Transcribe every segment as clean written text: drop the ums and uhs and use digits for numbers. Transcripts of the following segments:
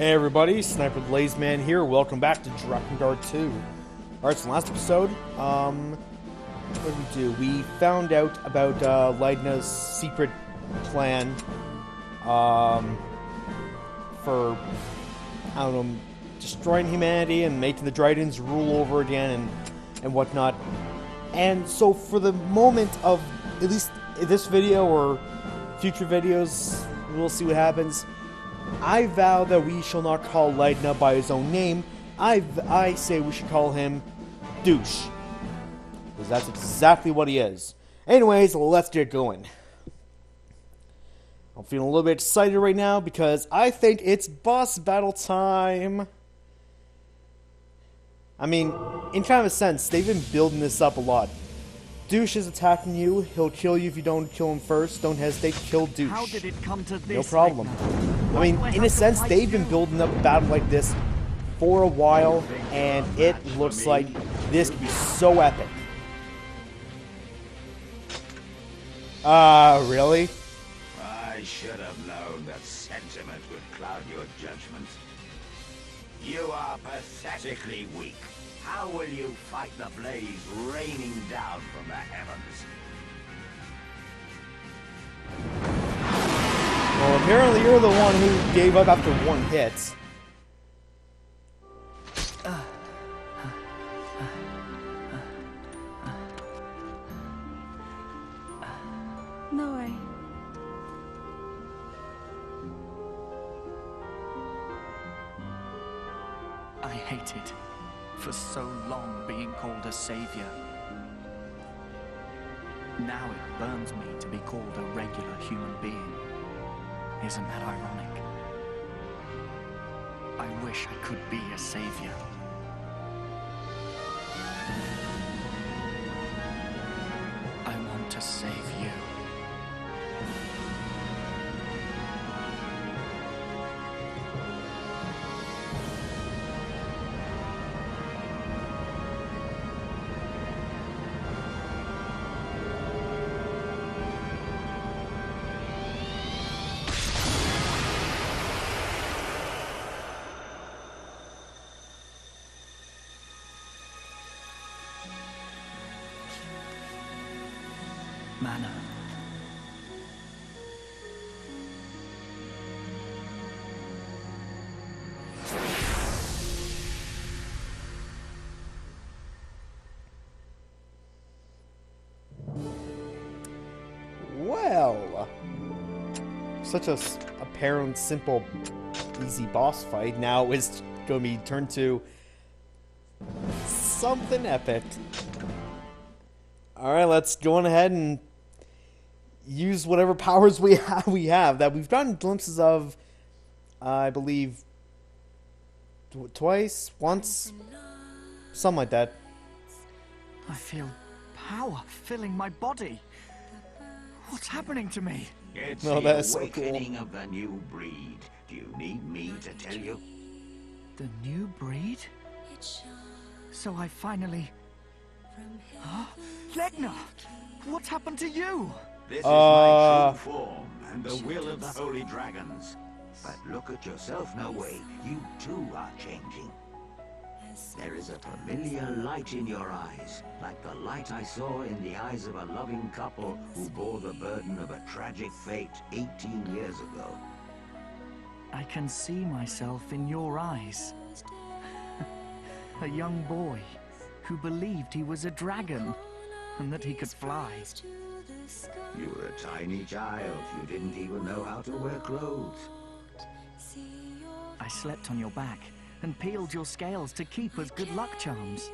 Hey everybody, Snipertheladiesman here. Welcome back to Drakengard 2. Alright, so last episode, what did we do? We found out about Legna's secret plan for, I don't know, destroying humanity and making the Dridens rule over again and whatnot. And so for the moment of, at least this video or future videos, we'll see what happens. I vow that we shall not call Legna by his own name. I say we should call him Douche. Because that's exactly what he is. Anyways, let's get going. I'm feeling a little bit excited right now because I think it's boss battle time. I mean, in kind of a sense, they've been building this up a lot. Douche is attacking you. He'll kill you if you don't kill him first. Don't hesitate. Kill Douche. How did it come to this? No problem. I mean, in a sense, they've been building up a battle like this for a while, and it looks like this could be so epic. Really? I should have known that sentiment would cloud your judgment. You are pathetically weak. How will you fight the blaze raining down from the heavens? Well, apparently you're the one who gave up after one hit. No way. I hated for so long being called a savior. Now it burns me to be called a regular human being. Isn't that ironic? I wish I could be a savior. I want to save you. Mana. Well, such a apparent, simple, easy boss fight. Now it's going to be turned to something epic. Alright, let's go on ahead and use whatever powers we have that we've gotten glimpses of, I believe, twice, once, something like that. I feel power filling my body. What's happening to me? It's No, the that's so cool. awakening of the new breed. Do you need me to tell you? The new breed? So I finally... Huh? Legna! What's happened to you? This is my true form and the will of the holy dragons. But look at yourself, no way. You too are changing. There is a familiar light in your eyes, like the light I saw in the eyes of a loving couple who bore the burden of a tragic fate 18 years ago. I can see myself in your eyes. A young boy who believed he was a dragon and that he could fly. You were a tiny child. You didn't even know how to wear clothes. I slept on your back and peeled your scales to keep as good luck charms.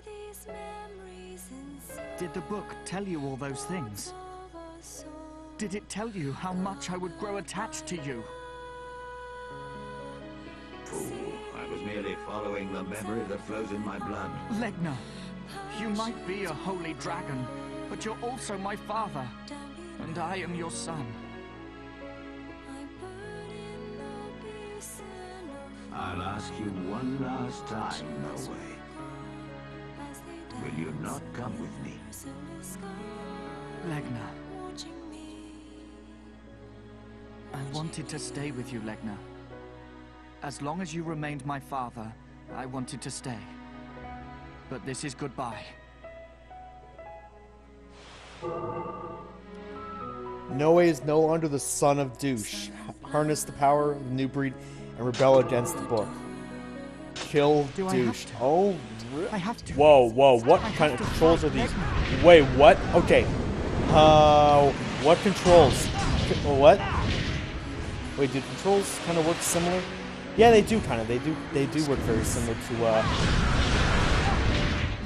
Did the book tell you all those things? Did it tell you how much I would grow attached to you? Fool, I was merely following the memory that flows in my blood. Legna, you might be a holy dragon, but you're also my father, and I am your son. I'll ask you one last time, no way. Will you not come with me? Legna. I wanted to stay with you, Legna. As long as you remained my father, I wanted to stay. But this is goodbye. Noe is no longer the son of Douche. Harness the power of the new breed and rebel against the book. Kill Do I have Douche. to? Oh, I have to. whoa, whoa, what I kind have of to controls are fight these? Legna. Wait, what? Okay. What controls? What? Wait, do controls kind of work similar? Yeah, they do kind of. They do work very similar to,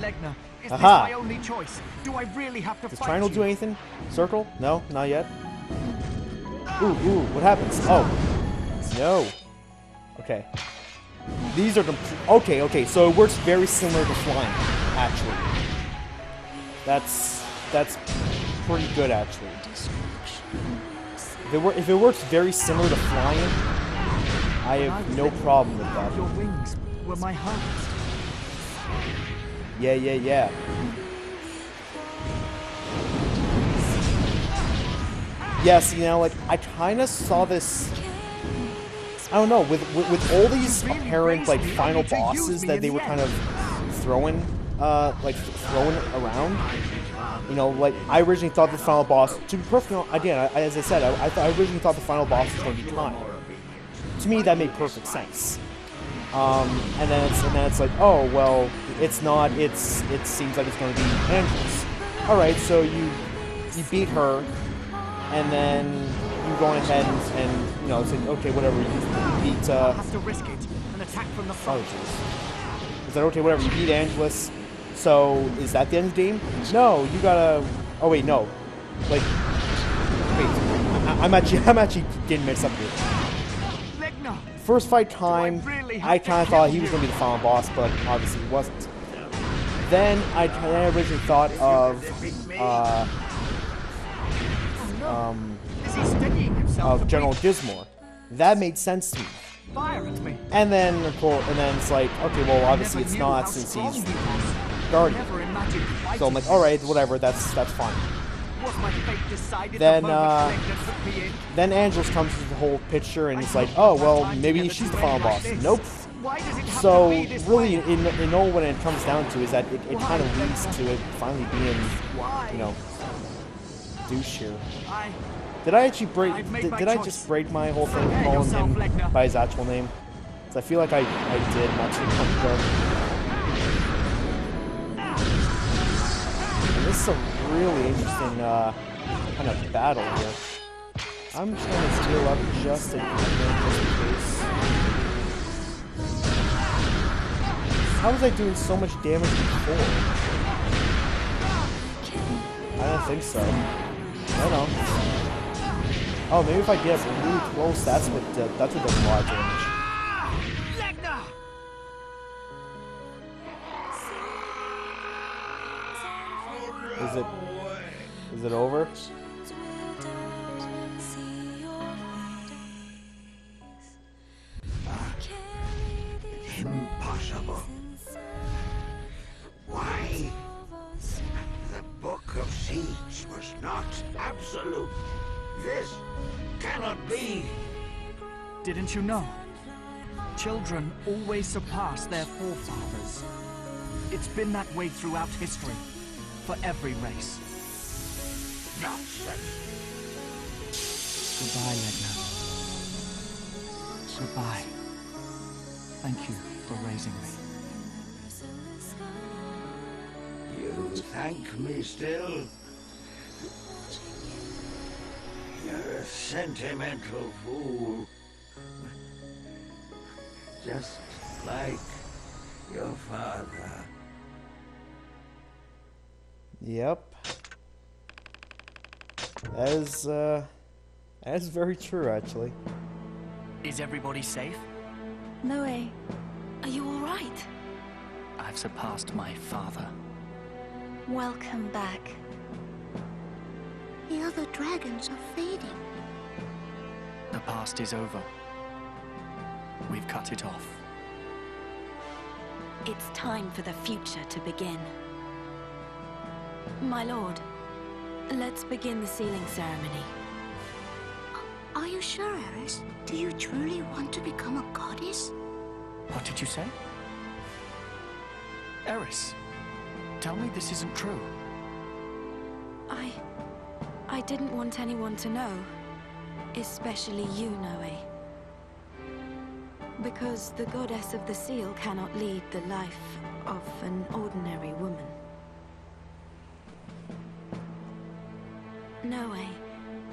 Legna, is Aha. this my only choice? Do I really have to Does fight triangle you? do anything? Circle? No, not yet. Ooh, what happens? Oh. No. Okay. These are okay, so it works very similar to flying, actually. That's pretty good, actually. If it works very similar to flying, I have no problem with that. Your wings were my heart. Yeah. Yeah, see now, like, I kind of saw this, I don't know, with all these apparent, like, final bosses that they were kind of throwing around. You know, like, I originally thought the final boss, to be perfectly honest, again, as I said, I originally thought the final boss was going to be Connor. To me, that made perfect sense. And then it's like, oh, well, it's not, it seems like it's going to be Angela's. Alright, so you beat her, and then you go ahead and you know, it's like, okay, whatever, you beat, I have to risk it. An attack from the oh, front. jeez. Is that okay, whatever, you beat Angelus, so is that the end of the game? No, you gotta, oh wait, no. Like, wait, I'm actually getting mixed up here. Legna! First fight time, really have I to kind of thought kill he was you? going to be the final boss, but obviously he wasn't. Then I originally thought of, Is he steadying himself? of General Gizmore. That made sense to me. Fire at me. And then, of course, and then it's like, okay, well, obviously it's not since he's Guardian. Never imagined So I'm like, all right, whatever, that's fine. Was my fate decided Then, the moment Legna took me in? Then Angelus comes into the whole picture, and it's like, oh, well, maybe she's the final boss. Nope. Why does it have So to be this really, way? in all what it comes down to is that it kind of leads to it finally being, you know, Douche here. Did I actually break? I've made my Did I choice. just break my whole thing Prepare calling yourself, him Legna. by his actual name? Because I feel like I did not too long ago. And this is a really interesting kind of battle here. I'm trying to steal up just in case. How was I doing so much damage before? I don't think so. I don't know. Oh, maybe if I get really close, that's what does a lot of damage. Legna! Is it over? Impossible. Why? The Book of Seeds was not absolute. This cannot be. Didn't you know? Children always surpass their forefathers. It's been that way throughout history, for every race. Nonsense. Goodbye, Legna. Goodbye. Thank you for raising me. You thank me still? You're a sentimental fool. Just like your father. Yep. That is very true, actually. Is everybody safe? Noe, are you alright? I've surpassed my father. Welcome back. The other dragons are fading. The past is over. We've cut it off. It's time for the future to begin. My lord, let's begin the sealing ceremony. Are you you sure, Eris? Do you truly want to become a goddess? What did you say? Eris, tell me this isn't true. I didn't want anyone to know. Especially you, Noe. Because the goddess of the seal cannot lead the life of an ordinary woman. Noe,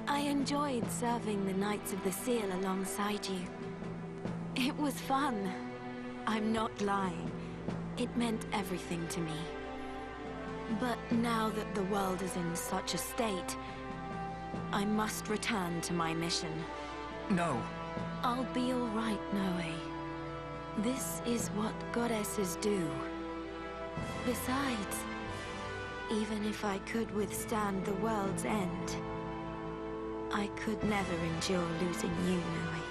I enjoyed serving the Knights of the Seal alongside you. It was fun. I'm not lying. It meant everything to me. But now that the world is in such a state, I must return to my mission. No. I'll be all right, Noe. This is what goddesses do. Besides, even if I could withstand the world's end, I could never endure losing you, Noe.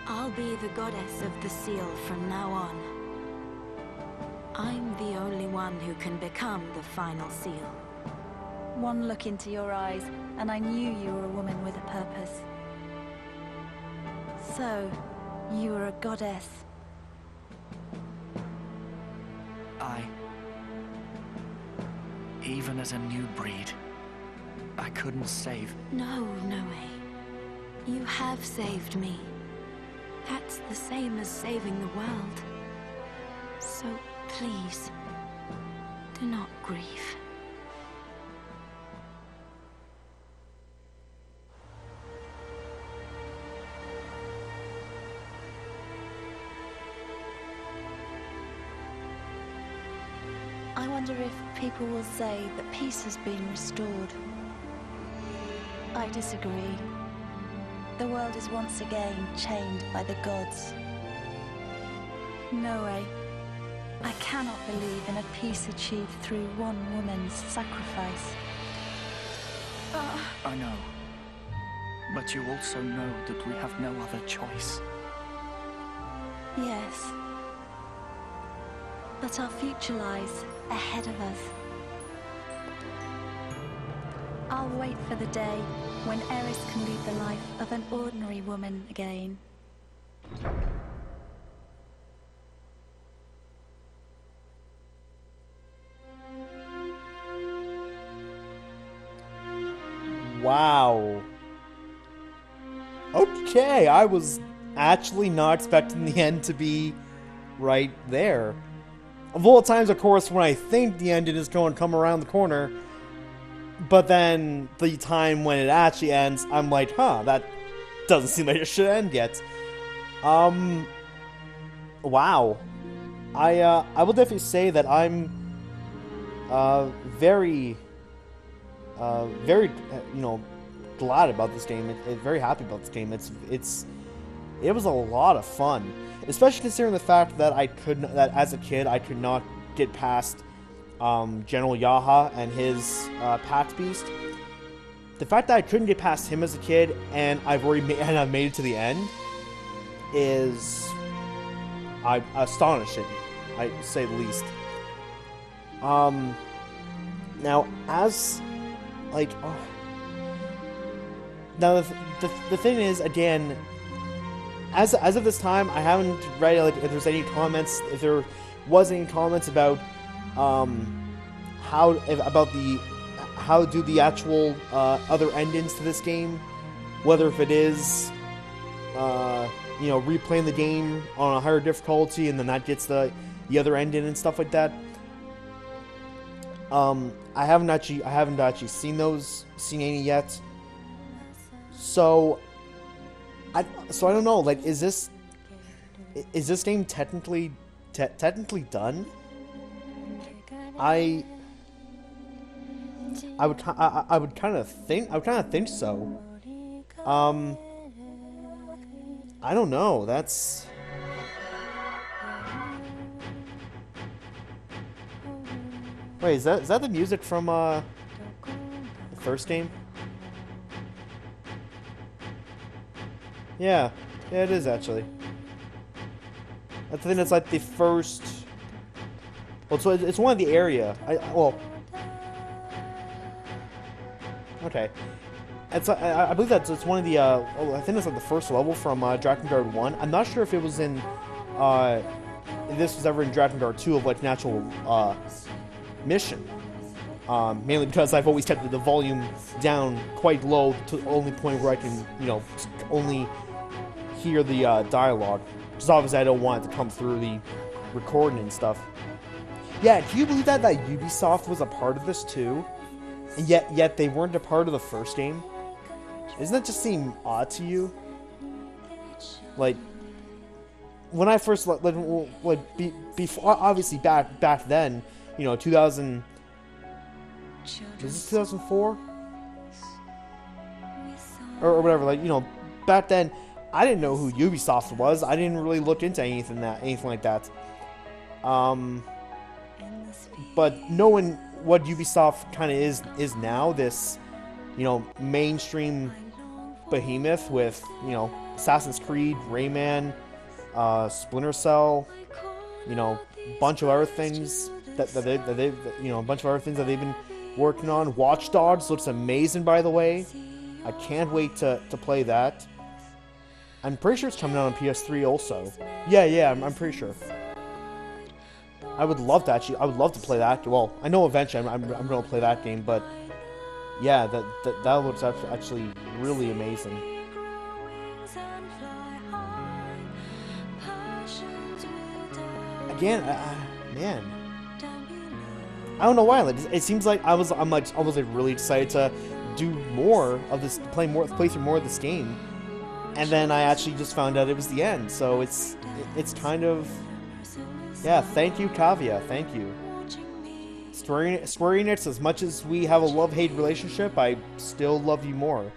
I'll be the goddess of the seal from now on. I'm the only one who can become the final seal. One look into your eyes, and I knew you were a woman with a purpose. So, you were a goddess. Even as a new breed, I couldn't save... No, Noe. You have saved me. That's the same as saving the world. So, please, do not grieve. I wonder if people will say that peace has been restored. I disagree. The world is once again chained by the gods. No way. I cannot believe in a peace achieved through one woman's sacrifice. I know. But you also know that we have no other choice. Yes. But our future lies ahead of us. I'll wait for the day when Eris can lead the life of an ordinary woman again. Wow. Okay, I was actually not expecting the end to be right there. Of all times, of course, when I think the ending is going to come around the corner, but then the time when it actually ends, I'm like, huh, that doesn't seem like it should end yet. Wow. I will definitely say that I'm very glad about this game. Very happy about this game. It was a lot of fun, especially considering the fact that that as a kid I could not get past General Yaha and his Pact Beast. The fact that I couldn't get past him as a kid and I've made it to the end is astonishing, I say the least. Now as like now the thing is, again, as of this time, I haven't read like if there's any comments, if there was any comments about how do the actual other endings to this game, whether if it is replaying the game on a higher difficulty and then that gets the other ending and stuff like that. I haven't actually seen any yet. So I don't know. Like, is this game technically done? I would kind of think so. I don't know. That's wait. Is that the music from the first game? Yeah, it is actually. I think it's like the first. Well, so it's one of the area. Okay. It's I believe it's one of the I think it's like the first level from Drakengard 1. I'm not sure if it was in if this was ever in Drakengard 2 of like an actual mission. Mainly because I've always kept the volume down quite low to the only point where I can, you know, only hear the dialogue. Because obviously I don't want it to come through the recording and stuff. Yeah, can you believe that Ubisoft was a part of this too? And yet they weren't a part of the first game? Doesn't that just seem odd to you? Like, when I first, before, obviously back then, you know, 2000... Was this 2004? Or whatever, like, you know, back then, I didn't know who Ubisoft was. I didn't really look into anything like that. But knowing what Ubisoft kind of is now, this, you know, mainstream behemoth with, you know, Assassin's Creed, Rayman, Splinter Cell, you know, a bunch of other things that they've, you know, a bunch of other things that they've been working on. Watch Dogs looks amazing, by the way. I can't wait to play that. I'm pretty sure it's coming out on PS3 also. Yeah, I'm pretty sure. I would love to actually. I would love to play that. Well, I know eventually I'm going to play that game, but yeah, that looks actually really amazing. Again, man, I don't know why. Like, it seems like I'm like almost like really excited to do more of this, play through more of this game, and then I actually just found out it was the end. So it's kind of, yeah. Thank you, Kavia. Thank you. Square Enix, as much as we have a love-hate relationship, I still love you more.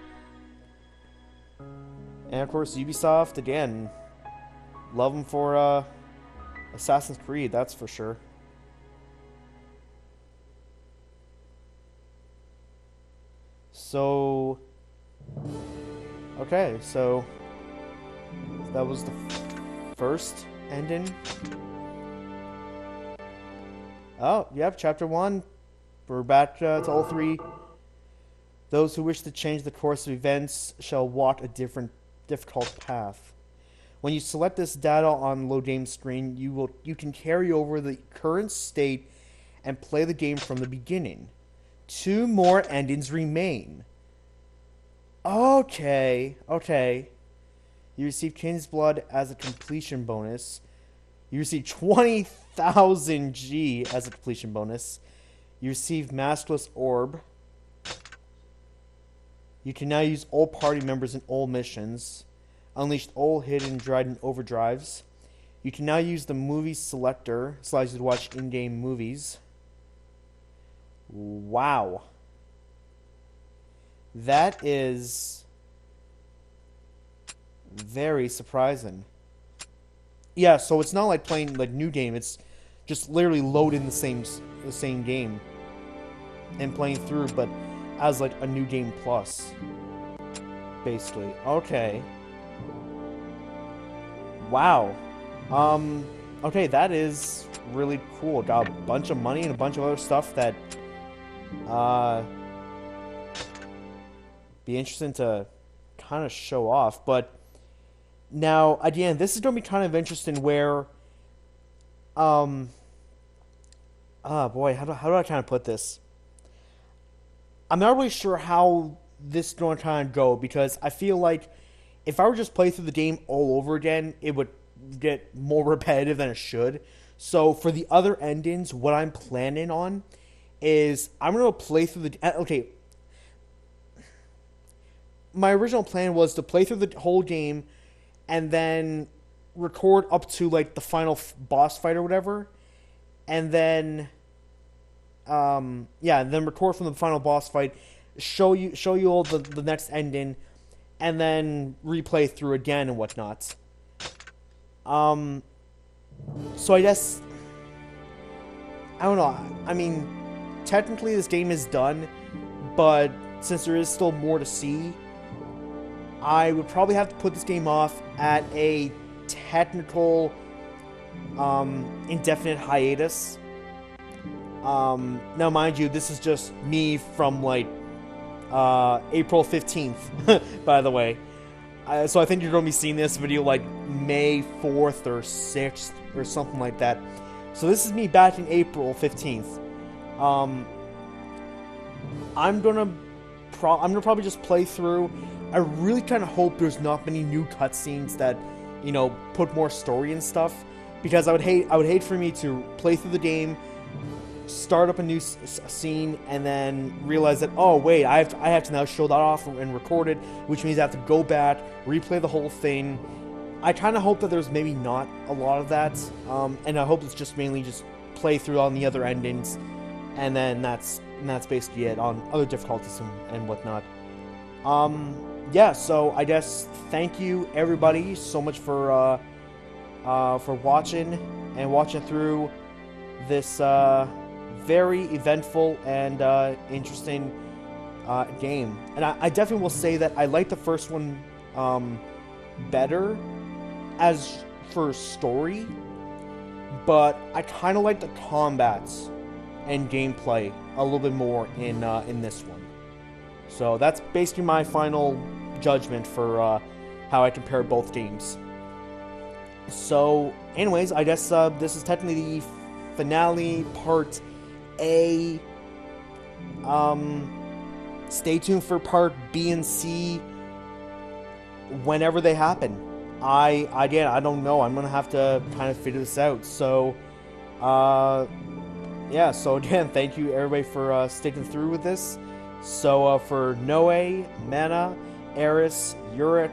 And of course, Ubisoft, again, love them for Assassin's Creed, that's for sure. So, okay, so that was the first ending. Oh, yep, Chapter 1. We're back to all three. Those who wish to change the course of events shall walk a difficult path. When you select this data on load game screen, you can carry over the current state and play the game from the beginning. 2 more endings remain. Okay. You receive King's Blood as a completion bonus. You receive 20,000 G as a completion bonus. You receive Maskless Orb. You can now use all party members in all missions. Unleashed all hidden Dryden overdrives. You can now use the movie selector. This allows you to watch in-game movies. Wow. That is very surprising. Yeah, so it's not like playing like new game. It's just literally loading the same game and playing through, but as like a new game plus, basically. Okay. Wow. Okay, that is really cool. Got a bunch of money and a bunch of other stuff that be interesting to kind of show off. But now, again, this is going to be kind of interesting where, boy, how do I kind of put this? I'm not really sure how this is going to kind of go, because I feel like if I were just play through the game all over again, it would get more repetitive than it should. So for the other endings, what I'm planning on is I'm going to play through the... Okay. My original plan was to play through the whole game and then record up to like the final boss fight or whatever. And then... and then record from the final boss fight, show you all the next ending, and then replay through again and whatnot. So I guess, I don't know. I mean, technically this game is done, but since there is still more to see, I would probably have to put this game off at a technical, indefinite hiatus. Now, mind you, this is just me from, like, April 15th, by the way. So I think you're going to be seeing this video like May 4th or 6th or something like that. So this is me back in April 15th. I'm gonna probably just play through. I really kind of hope there's not many new cutscenes that, you know, put more story and stuff, because I would hate for me to play through the game, start up a new scene, and then realize that, oh wait, I have to now show that off and record it, which means I have to go back, replay the whole thing. I kind of hope that there's maybe not a lot of that, and I hope it's just mainly just play through on the other endings, and then that's basically it on other difficulties and whatnot. Yeah, so I guess thank you everybody so much for watching and watching through this very eventful and interesting game. And I definitely will say that I like the first one better as for story, but I kind of like the combats and gameplay a little bit more in this one. So that's basically my final judgment for how I compare both games. So anyways, I guess this is technically the finale, part A. Stay tuned for part B and C whenever they happen. Again, I don't know. I'm gonna have to kind of figure this out. So yeah, so again, thank you everybody for sticking through with this. So for Noe, Mana, Eris, Yurik,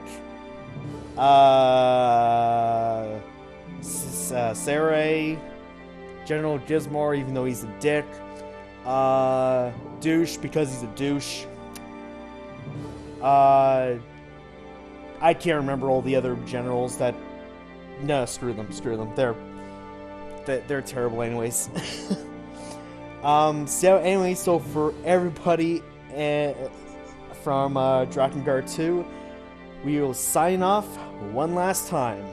Sarai, General Gizmore, even though he's a dick, Douche, because he's a douche, I can't remember all the other generals that... No, screw them. They're terrible anyways. So anyway, so for everybody from Drakengard 2, we will sign off one last time.